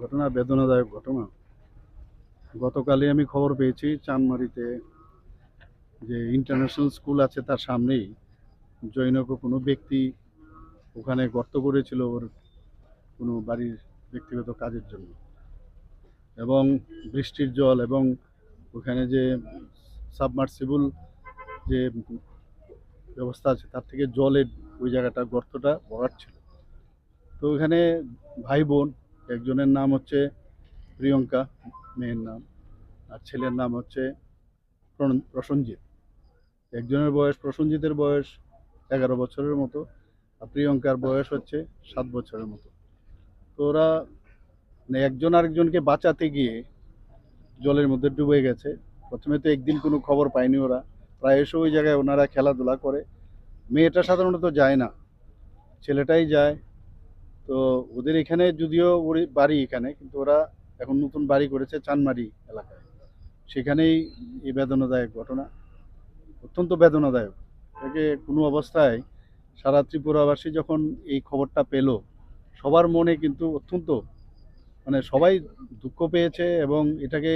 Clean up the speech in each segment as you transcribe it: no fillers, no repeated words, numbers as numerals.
ঘটনা বেদনাদায়ক ঘটনা। গতকালই আমি খবর পেয়েছি চানমারিতে যে ইন্টারন্যাশনাল স্কুল আছে তার সামনেই জৈনক কোনো ব্যক্তি ওখানে গর্ত করেছিল ওর কোনো বাড়ির ব্যক্তিগত কাজের জন্য, এবং বৃষ্টির জল এবং ওখানে যে সাবমার্সিবল যে ব্যবস্থা আছে তার থেকে জলের ওই জায়গাটা গর্তটা ভরাট ছিল। তো ওখানে ভাই বোন, একজনের নাম হচ্ছে প্রিয়ঙ্কা মেয়ের নাম, আর ছেলের নাম হচ্ছে প্রসঞ্জিৎ। একজনের বয়স, প্রসঞ্জিতের বয়স 11 বছরের মতো, আর প্রিয়ঙ্কার বয়স হচ্ছে 7 বছরের মতো। তো ওরা একজন আরেকজনকে বাঁচাতে গিয়ে জলের মধ্যে ডুবে গেছে। প্রথমে তো একদিন কোনো খবর পায়নি ওরা, প্রায়শ ওই জায়গায় ওনারা খেলাধুলা করে। মেয়েটা সাধারণত যায় না, ছেলেটাই যায়। তো ওদের এখানে যদিও ওর বাড়ি এখানে, কিন্তু ওরা এখন নতুন বাড়ি করেছে চানমারি এলাকায়, সেখানেই এই বেদনাদায়ক ঘটনা। অত্যন্ত বেদনাদায়ক। একে কোনো অবস্থায় সারা ত্রিপুরাবাসী যখন এই খবরটা পেল, সবার মনে কিন্তু অত্যন্ত সবাই দুঃখ পেয়েছে, এবং এটাকে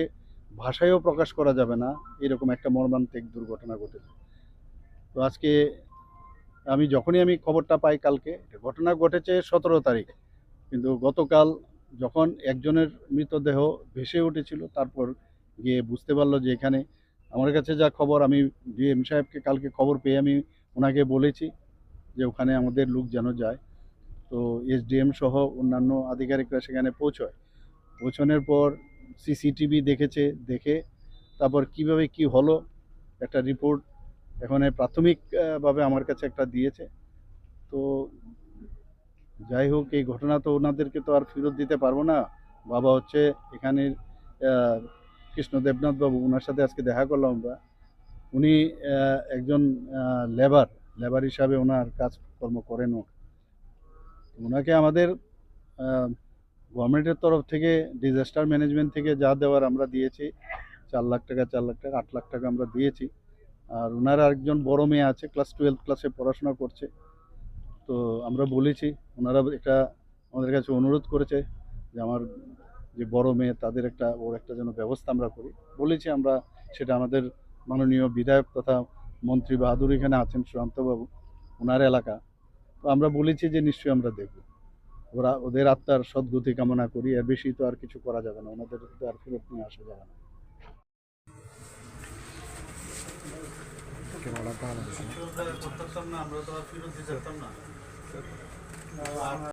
ভাষায়ও প্রকাশ করা যাবে না, এরকম একটা মর্মান্তিক দুর্ঘটনা ঘটেছে। তো আজকে আমি খবরটা পাই কালকে, ঘটনা ঘটেছে 17 তারিখ, কিন্তু গতকাল যখন একজনের মৃতদেহ ভেসে উঠেছিল তারপর গিয়ে বুঝতে পারলো যে এখানে, আমার কাছে যা খবর, আমি ডিএম সাহেবকে কালকে খবর পেয়ে আমি ওনাকে বলেছি যে ওখানে আমাদের লোক যেন যায়। তো এসডিএম সহ অন্যান্য আধিকারিকরা সেখানে পৌঁছানোর পর সিসিটিভি দেখেছে, দেখে তারপর কিভাবে কি হলো একটা রিপোর্ট এখানে প্রাথমিকভাবে আমার কাছে একটা দিয়েছে। তো যাই হোক, এই ঘটনা তো ওনাদেরকে তো আর ফেরত দিতে পারবো না। বাবা হচ্ছে এখানের কৃষ্ণ দেবনাথ বাবু, ওনার সাথে আজকে দেখা করলাম আমরা। উনি একজন লেবার হিসাবে ওনার কাজকর্ম করেন। ওনাকে আমাদের গভর্নমেন্টের তরফ থেকে, ডিজাস্টার ম্যানেজমেন্ট থেকে যা দেওয়ার আমরা দিয়েছি, 4 লাখ টাকা 8 লাখ টাকা আমরা দিয়েছি। আর ওনার আরেকজন বড় মেয়ে আছে, ক্লাস 12 ক্লাসে পড়াশোনা করছে। তো আমরা বলেছি, ওনারা এটা আমাদের কাছে অনুরোধ করেছে যে আমার যে বড় মেয়ে তাদের ওর একটা যেন ব্যবস্থা আমরা করি। বলেছি আমরা সেটা, আমাদের মাননীয় বিধায়ক তথা মন্ত্রী বাহাদুর এখানে আছেন, সুশান্তবাবু, ওনার এলাকা। তো আমরা বলেছি যে নিশ্চয়ই আমরা দেখব, ওদের আত্মার সদ্গতি কামনা করি। এর বেশি তো আর কিছু করা যাবে না, ওনাদের তো আর ফেরত নিয়ে আসা যাবে না। আমরা তো আর ফেরত দিতে যেতাম না।